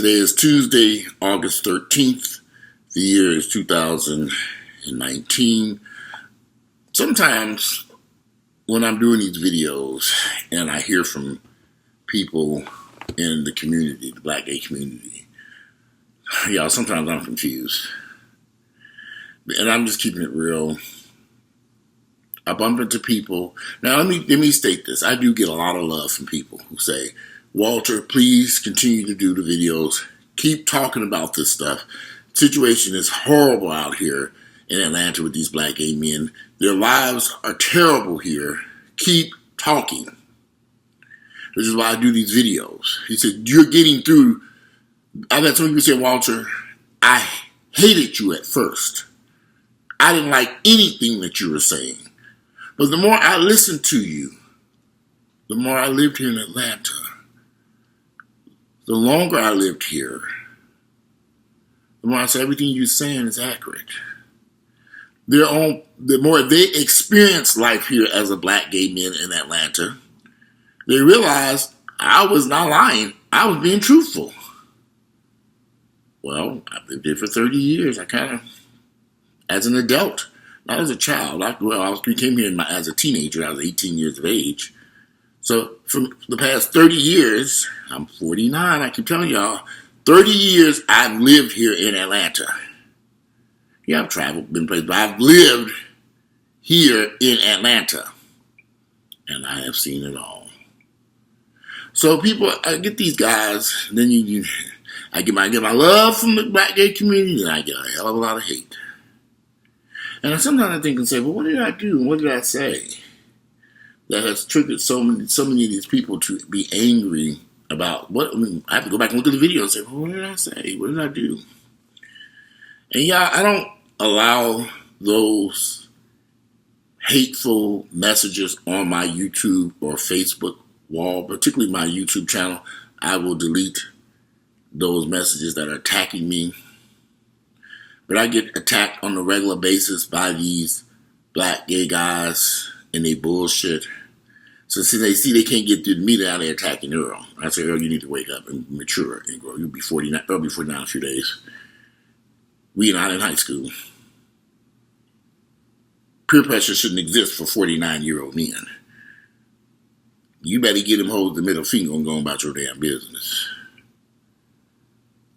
Today is Tuesday, August 13th. The year is 2019. Sometimes when I'm doing these videos and I hear from people in the community, the black gay community, y'all, sometimes I'm confused. And I'm just keeping it real. I bump into people. Now, let me state this. I do get a lot of love from people who say, Walter, please continue to do the videos. Keep talking about this stuff. Situation is horrible out here in Atlanta with these black gay men. Their lives are terrible here. Keep talking. This is why I do these videos. He said, you're getting through. I've had some people say, Walter, I hated you at first. I didn't like anything that you were saying. But the more I listened to you, the more I lived here in Atlanta, the longer I lived here, the more I said everything you're saying is accurate. The more they experience life here as a black gay man in Atlanta, they realized I was not lying. I was being truthful. Well, I've lived here for 30 years. As an adult, not as a child. I came here as a teenager. I was 18 years of age. So for the past 30 years, I'm 49, I keep telling y'all, 30 years I've lived here in Atlanta. Yeah, I've traveled, been places, but I've lived here in Atlanta. And I have seen it all. So people, I get these guys, then I get my love from the black gay community, and I get a hell of a lot of hate. And sometimes I think and say, well, what did I do? What did I say that has triggered so many of these people to be angry about what? I have to go back and look at the video and say, well, what did I say? What did I do? And yeah, I don't allow those hateful messages on my YouTube or Facebook wall, particularly my YouTube channel. I will delete those messages that are attacking me. But I get attacked on a regular basis by these black gay guys and they bullshit. So since they see they can't get through to me, now they're attacking Earl. I say, Earl, you need to wake up and mature and grow. You'll be 49, Earl will be 49 in a few days. We are not in high school. Peer pressure shouldn't exist for 49-year-old men. You better get them hold the middle finger and go about your damn business.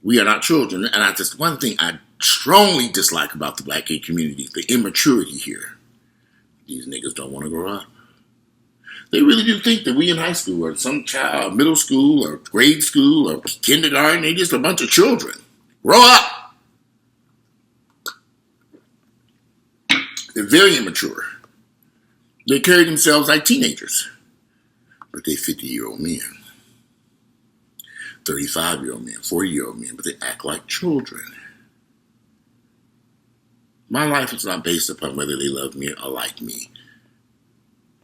We are not children. And one thing I strongly dislike about the black gay community, the immaturity here. These niggas don't want to grow up. They really do think that we in high school or some child, middle school or grade school or kindergarten, they just a bunch of children. Grow up! They're very immature. They carry themselves like teenagers. But they 50-year-old men. 35-year-old men, 40-year-old men, but they act like children. My life is not based upon whether they love me or like me.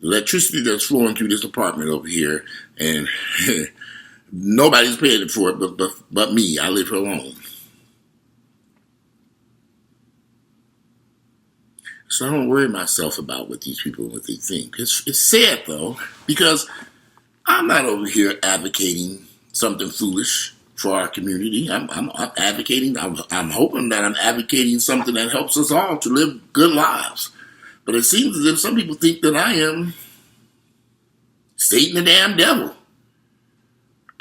The electricity that's flowing through this apartment over here, and nobody's paying for it but me. I live here alone. So I don't worry myself about what these people, what they think. It's sad, though, because I'm not over here advocating something foolish for our community. I'm advocating, I'm hoping that I'm advocating something that helps us all to live good lives. But it seems as if some people think that I am Satan the damn devil.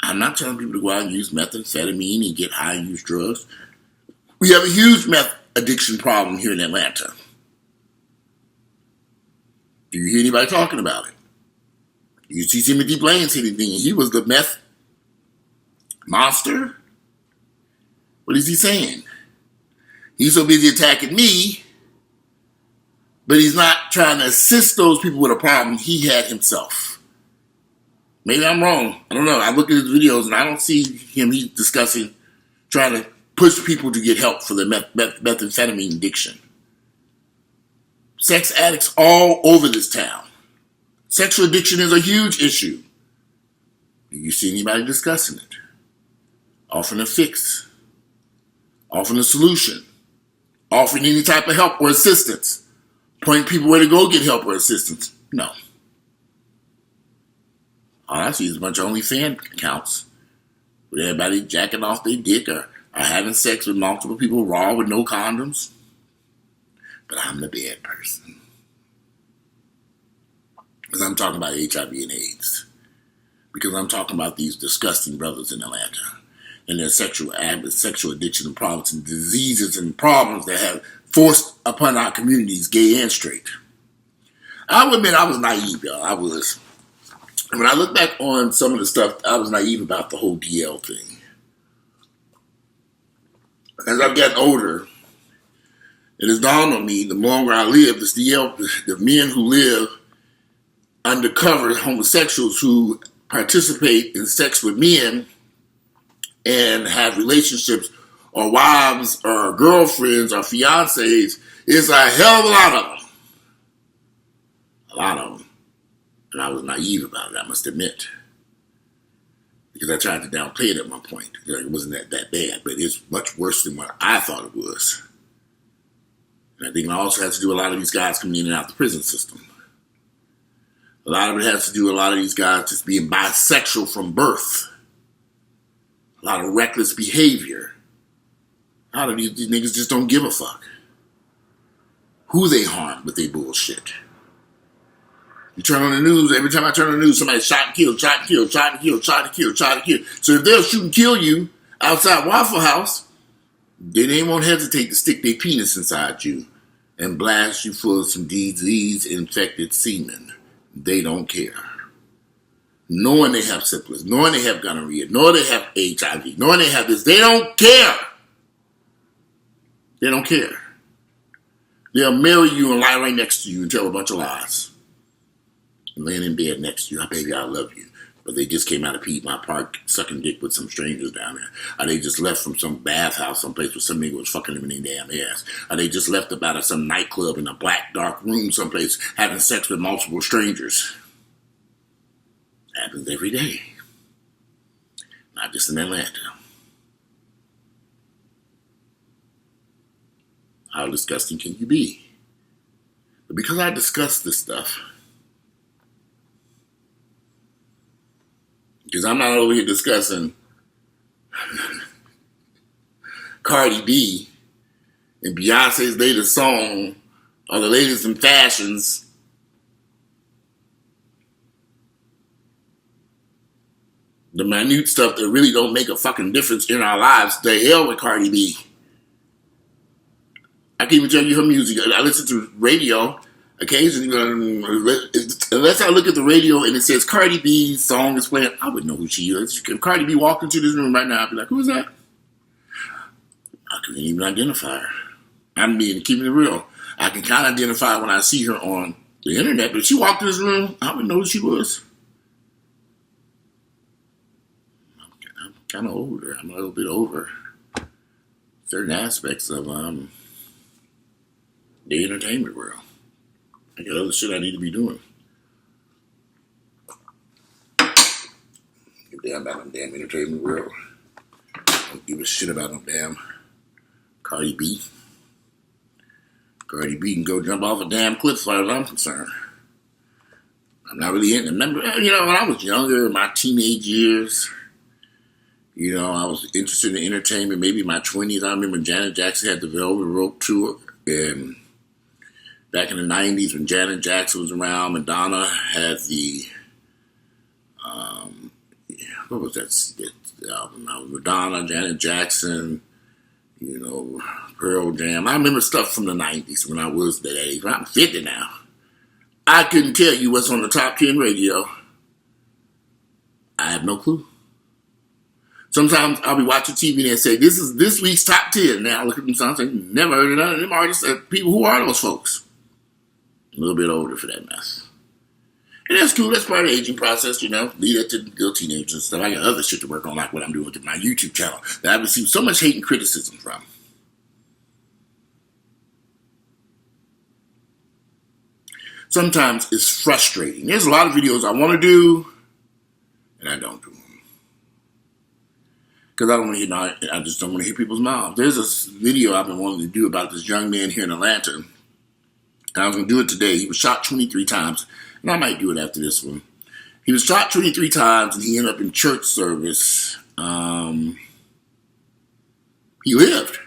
I'm not telling people to go out and use methamphetamine and get high and use drugs. We have a huge meth addiction problem here in Atlanta. Do you hear anybody talking about it? You see Timothy Blaine say anything, and he was the meth monster? What is he saying? He's so busy attacking me, but he's not trying to assist those people with a problem he had himself. Maybe I'm wrong. I don't know. I look at his videos and I don't see him discussing trying to push people to get help for the methamphetamine addiction. Sex addicts all over this town. Sexual addiction is a huge issue. Do you see anybody discussing it? Offering a fix, offering a solution, offering any type of help or assistance, pointing people where to go get help or assistance. No. All I see is a bunch of OnlyFans accounts with everybody jacking off their dick or having sex with multiple people raw with no condoms. But I'm the bad person. Because I'm talking about HIV and AIDS. Because I'm talking about these disgusting brothers in Atlanta and their sexual addiction and problems and diseases and problems that have forced upon our communities, gay and straight. I would admit I was naive, y'all. I was. And when I look back on some of the stuff, I was naive about the whole DL thing. As I've gotten older, it has dawned on me, the longer I live, this DL, the men who live undercover, homosexuals who participate in sex with men and have relationships or wives or girlfriends or fiancés, is a hell of a lot of them. A lot of them. And I was naive about it, I must admit. Because I tried to downplay it at one point. It wasn't that bad, but it's much worse than what I thought it was. And I think it also has to do with a lot of these guys coming in and out the prison system. A lot of it has to do with a lot of these guys just being bisexual from birth. A lot of reckless behavior. A lot of these niggas just don't give a fuck who they harm with their bullshit. You turn on the news, every time I turn on the news, somebody shot and killed, shot and killed, shot and killed, shot and killed, shot and killed. So if they'll shoot and kill you outside Waffle House, then they won't hesitate to stick their penis inside you and blast you full of some disease-infected semen. They don't care. Knowing they have syphilis, knowing they have gonorrhea, knowing they have HIV, knowing they have this, they don't care. They don't care. They'll marry you and lie right next to you and tell a bunch of lies. And laying in bed next to you, baby, I love you. But they just came out of Piedmont Park sucking dick with some strangers down there. Or they just left from some bathhouse someplace where some nigga was fucking them in their damn ass. Or they just left about at some nightclub in a black, dark room someplace having sex with multiple strangers. Happens every day. Not just in Atlanta. How disgusting can you be? But because I discuss this stuff, because I'm not over here discussing Cardi B and Beyonce's latest song or the latest in fashions. The minute stuff that really don't make a fucking difference in our lives. The hell with Cardi B. I can even tell you her music. I listen to radio occasionally, unless I look at the radio and it says Cardi B's song is playing, I wouldn't know who she is. If Cardi B walked into this room right now, I'd be like, who is that? I couldn't even identify her. I'm keeping it real. I can kind of identify when I see her on the internet, but if she walked in this room, I wouldn't know who she was. I'm kind of older. I'm a little bit over certain aspects of the entertainment world. I got other shit I need to be doing. Give a damn about the damn entertainment world. Don't give a shit about no damn Cardi B. Cardi B can go jump off a damn cliff as far as I'm concerned. I'm not really into it. Remember, when I was younger, in my teenage years, I was interested in entertainment, maybe in my 20s. I remember Janet Jackson had the Velvet Rope tour, and back in the 90s when Janet Jackson was around, Madonna had the, what was that album? Madonna, Janet Jackson, Pearl Jam. I remember stuff from the 90s when I was that age. I'm 50 now. I couldn't tell you what's on the top 10 radio. I have no clue. Sometimes I'll be watching TV and they say, this is this week's top 10. Now I look at them and say, never heard of none of them artists. People, who are those folks? A little bit older for that mess. And that's cool. That's part of the aging process, lead up to little teenagers and stuff. I got other shit to work on, like what I'm doing with my YouTube channel that I've received so much hate and criticism from. Sometimes it's frustrating. There's a lot of videos I want to do, and I don't do them. Because I just don't want to hear people's mouths. There's a video I've been wanting to do about this young man here in Atlanta. And I was going to do it today. He was shot 23 times. And I might do it after this one. He was shot 23 times and he ended up in church service He lived.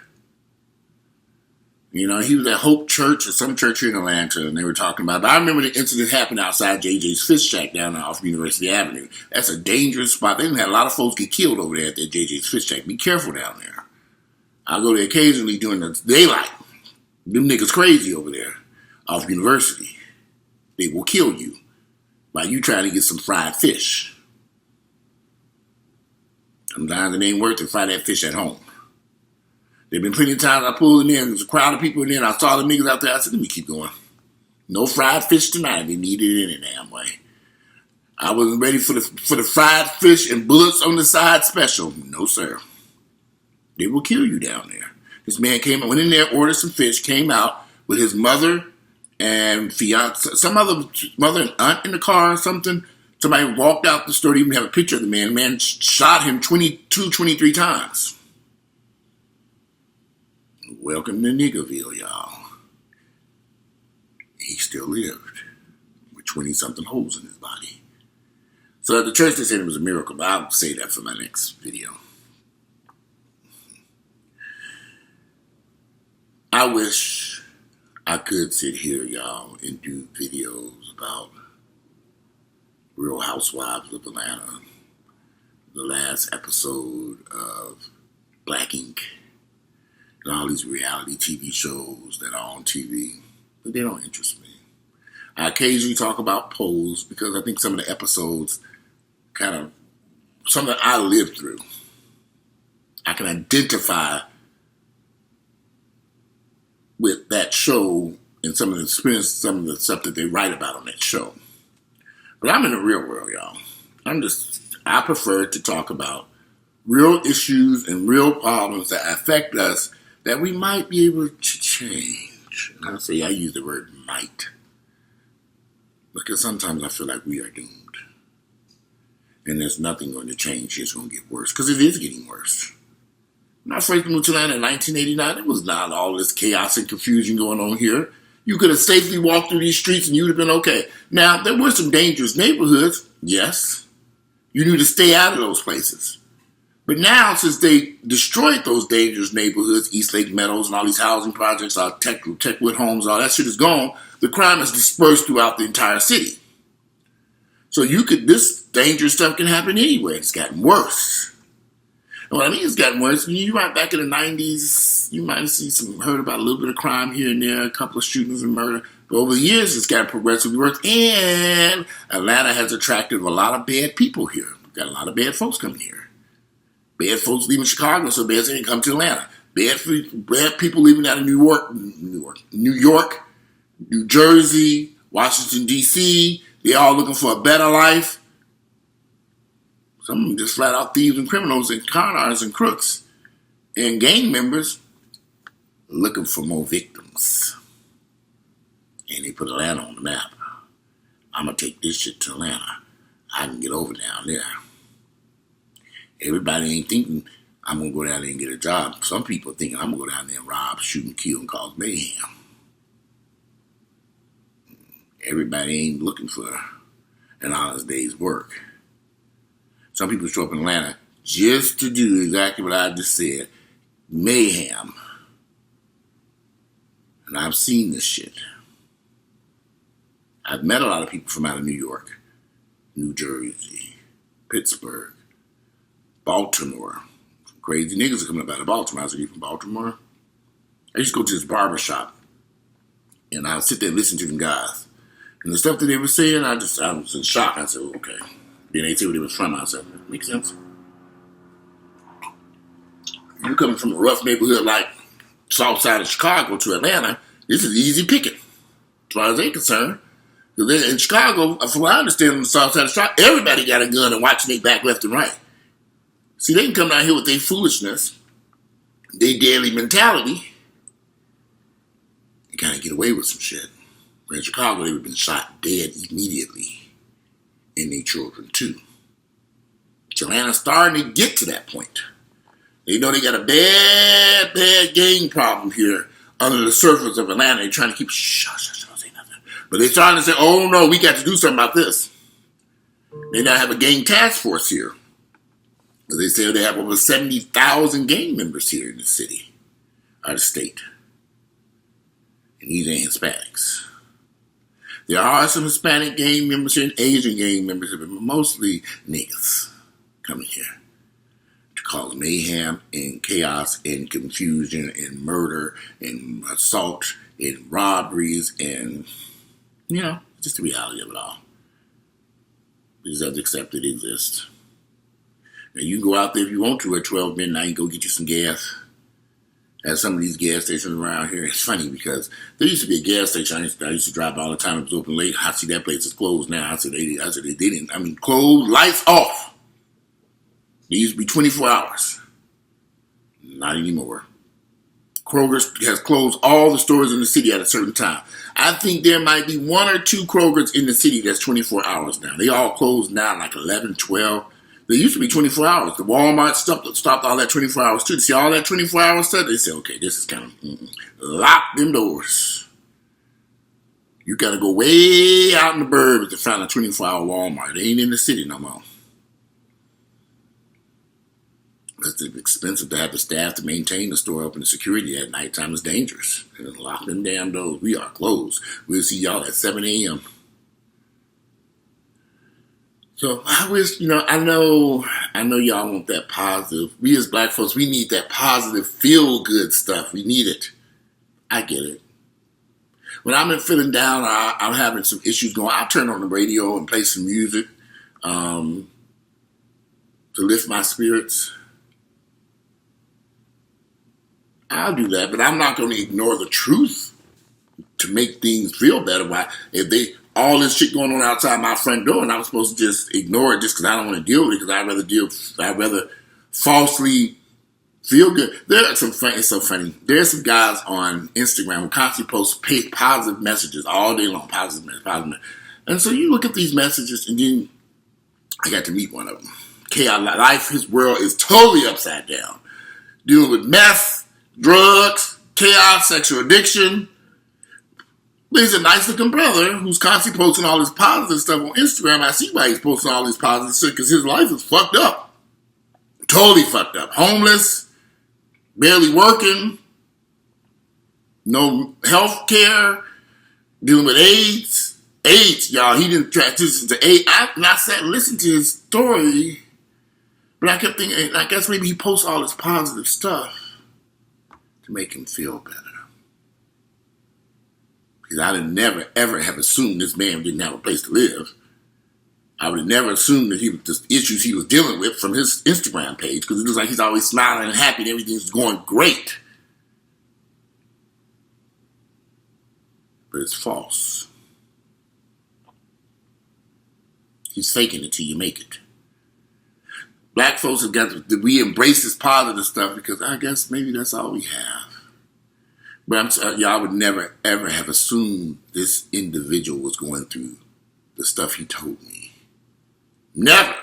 You know, he was at Hope Church or some church here in Atlanta, and they were talking about it. But I remember the incident happened outside JJ's Fish Shack down off University Avenue. That's a dangerous spot. They had a lot of folks get killed over there at that JJ's Fish Shack. Be careful down there. I go there occasionally during the daylight. Them niggas crazy over there off University. They will kill you while you trying to get some fried fish. Sometimes it ain't worth it to fry that fish at home. There been plenty of times I pulled in there and there's a crowd of people in there and I saw the niggas out there. I said, let me keep going. No fried fish tonight. They need it any damn way. I wasn't ready for the fried fish and bullets on the side special. No, sir. They will kill you down there. This man went in there, ordered some fish, came out with his mother and fiance, some other mother and aunt in the car or something. Somebody walked out the store to even have a picture of the man. The man shot him 22, 23 times. Welcome to Niggerville, y'all. He still lived with 20-something holes in his body. So at the church, they said it was a miracle, but I'll say that for my next video. I wish I could sit here, y'all, and do videos about Real Housewives of Atlanta, the last episode of Black Ink, and all these reality TV shows that are on TV, but they don't interest me. I occasionally talk about Pose because I think some of the episodes kind of, something I lived through. I can identify with that show and some of the experience, some of the stuff that they write about on that show. But I'm in the real world, y'all. I prefer to talk about real issues and real problems that affect us that we might be able to change. And I use the word might. Because sometimes I feel like we are doomed. And there's nothing going to change. It's going to get worse. Because it is getting worse. When I first moved to Atlanta in 1989, there was not all this chaos and confusion going on here. You could have safely walked through these streets and you'd have been okay. Now, there were some dangerous neighborhoods. Yes. You need to stay out of those places. But now, since they destroyed those dangerous neighborhoods, Eastlake Meadows and all these housing projects, our Techwood homes, all that shit is gone, the crime is dispersed throughout the entire city. So this dangerous stuff can happen anywhere. It's gotten worse. And what I mean it's gotten worse, you right back in the 90s, you might have heard about a little bit of crime here and there, a couple of shootings and murder. But over the years, it's gotten progressively worse. And Atlanta has attracted a lot of bad people here. We've got a lot of bad folks coming here. Bad folks leaving Chicago, so bad they come to Atlanta. Bad people leaving out of New York, New Jersey, Washington, D.C. They all looking for a better life. Some of them just flat out thieves and criminals and con artists and crooks. And gang members looking for more victims. And they put Atlanta on the map. I'm going to take this shit to Atlanta. I can get over down there. Everybody ain't thinking I'm going to go down there and get a job. Some people are thinking I'm going to go down there and rob, shoot, and kill, and cause mayhem. Everybody ain't looking for an honest day's work. Some people show up in Atlanta just to do exactly what I just said. Mayhem. And I've seen this shit. I've met a lot of people from out of New York, New Jersey, Pittsburgh, Baltimore. Crazy niggas are coming up out of Baltimore. I was from Baltimore. I used to go to this barber shop, and I would sit there and listen to them guys. And the stuff that they were saying, I was in shock. I said, okay. Then they say what they was from. I said, makes sense. You coming from a rough neighborhood like south side of Chicago to Atlanta, this is easy picking, as far as they're concerned. Because in Chicago, from what I understand, on the south side of Chicago, everybody got a gun and watching their back left and right. See, they can come down here with their foolishness, their daily mentality, and kind of get away with some shit. Where in Chicago, they would have been shot dead immediately. And their children, too. Atlanta's starting to get to that point. They know they got a bad, bad gang problem here under the surface of Atlanta. They're trying to keep, shush, don't say nothing. But they're starting to say, oh no, we got to do something about this. They now have a gang task force here. They say they have over 70,000 gang members here in the city, or the state. And these ain't Hispanics. There are some Hispanic gang members here and Asian gang members, but mostly niggas coming here to cause mayhem and chaos and confusion and murder and assault and robberies and, just the reality of it all. We just have to accept it exists. And you can go out there if you want to at 12 midnight and go get you some gas. At some of these gas stations around here, it's funny because there used to be a gas station I used to drive by all the time. It was open late. I see that place is closed now. I said they didn't. I mean, closed, lights off. They used to be 24 hours. Not anymore. Kroger has closed all the stores in the city at a certain time. I think there might be one or two Krogers in the city that's 24 hours now. They all closed now like 11, 12. They used to be 24 hours. The Walmart stopped all that 24 hours too. To see all that 24 hour stuff, they said, okay, this is kind of, lock them doors. You got to go way out in the burbs to find a 24 hour Walmart. They ain't in the city no more. It's expensive to have the staff to maintain the store open. The security at nighttime is dangerous. And lock them damn doors. We are closed. We'll see y'all at 7 a.m. So I wish, I know y'all want that positive. We as black folks, we need that positive, feel-good stuff. We need it. I get it. When I'm feeling down or I'm having some issues going, I'll turn on the radio and play some music to lift my spirits. I'll do that, but I'm not going to ignore the truth to make things feel better. Why, if all this shit going on outside my front door, and I'm supposed to just ignore it just because I don't want to deal with it, because I'd rather falsely feel good. It's so funny. There's some guys on Instagram who constantly post positive messages all day long, positive messages. And so you look at these messages, and then I got to meet one of them. Life, his world is totally upside down. Dealing with meth, drugs, chaos, sexual addiction. But he's a nice looking brother who's constantly posting all this positive stuff on Instagram. I see why he's posting all this positive shit, because his life is fucked up. Totally fucked up. Homeless, barely working, no health care, dealing with AIDS. AIDS, y'all, he didn't transition to AIDS. I sat and listened to his story, but I kept thinking, I guess maybe he posts all this positive stuff to make him feel better. Because I would never, ever have assumed this man didn't have a place to live. I would have never assumed that the issues he was dealing with from his Instagram page, because it looks like he's always smiling and happy and everything's going great. But it's false. He's faking it till you make it. Black folks have got we embrace this positive stuff because I guess maybe that's all we have. But y'all would never, ever have assumed this individual was going through the stuff he told me. Never.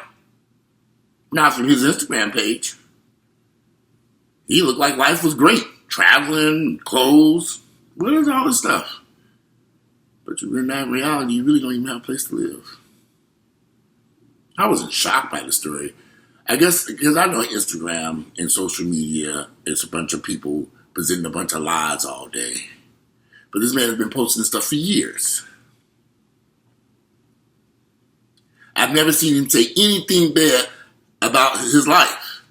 Not from his Instagram page. He looked like life was great. Traveling, clothes. What is all this stuff? But in that reality, you really don't even have a place to live. I wasn't shocked by the story. I guess because I know Instagram and social media, it's a bunch of people presenting a bunch of lies all day. But this man has been posting this stuff for years. I've never seen him say anything bad about his life.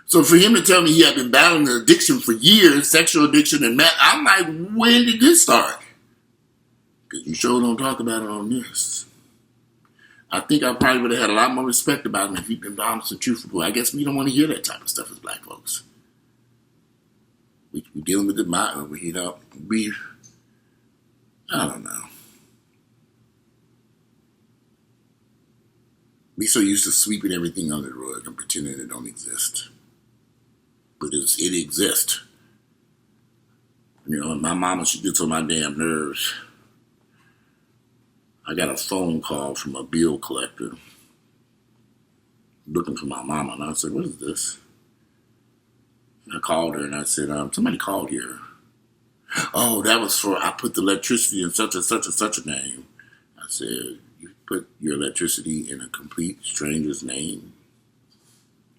So for him to tell me he had been battling an addiction for years, sexual addiction and meth, I'm like, when did this start? Because you sure don't talk about it on this. I think I probably would have had a lot more respect about him if he'd been honest and truthful. I guess we don't want to hear that type of stuff as black folks. We're dealing with the mind, I don't know. We so used to sweeping everything under the rug and pretending it don't exist. But it exists. My mama, she gets on my damn nerves. I got a phone call from a bill collector looking for my mama, and I said, what is this? And I called her and I said, somebody called here. Oh, that was I put the electricity in such and such and such a name. I said, you put your electricity in a complete stranger's name?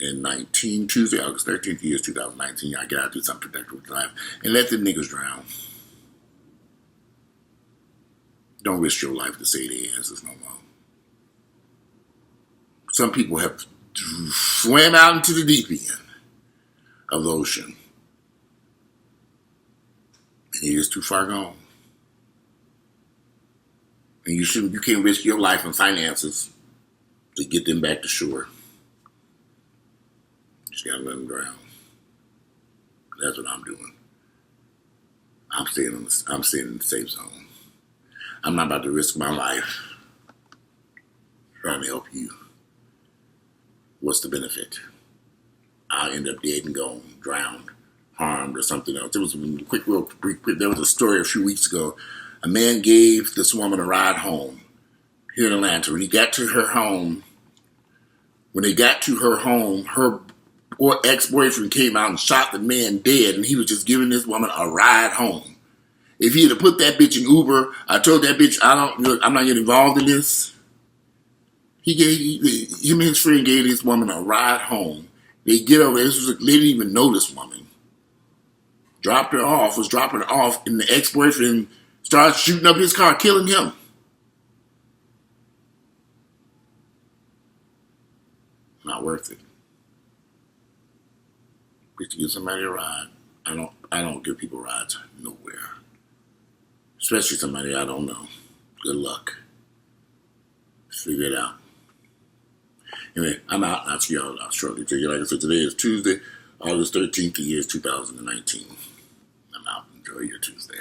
in 19, Tuesday, August 13th, years 2019. I gotta do something productive with life. And let them niggas drown. Don't risk your life to say the answers no more. Some people have swam out into the deep end of the ocean. And it is too far gone. And you can't risk your life and finances to get them back to shore. You just gotta let them drown. That's what I'm doing. I'm staying in the safe zone. I'm not about to risk my life trying to help you. What's the benefit? I'll end up dead and gone, drowned, harmed, or something else. There was there was a story a few weeks ago. A man gave this woman a ride home here in Atlanta. When they got to her home, her ex-boyfriend came out and shot the man dead, and he was just giving this woman a ride home. If he had to put that bitch in Uber, I told that bitch, I'm not getting involved in this. Him and his friend gave this woman a ride home. They get over there. They didn't even know this woman. Dropping her off, and the ex-boyfriend started shooting up his car, killing him. Not worth it. Just to give somebody a ride. I don't give people rides nowhere. Especially somebody I don't know. Good luck. Figure it out. Anyway, I'm out. I'll see y'all shortly. Like I said, today is Tuesday, August 13th, the year is 2019. I'm out. Enjoy your Tuesday.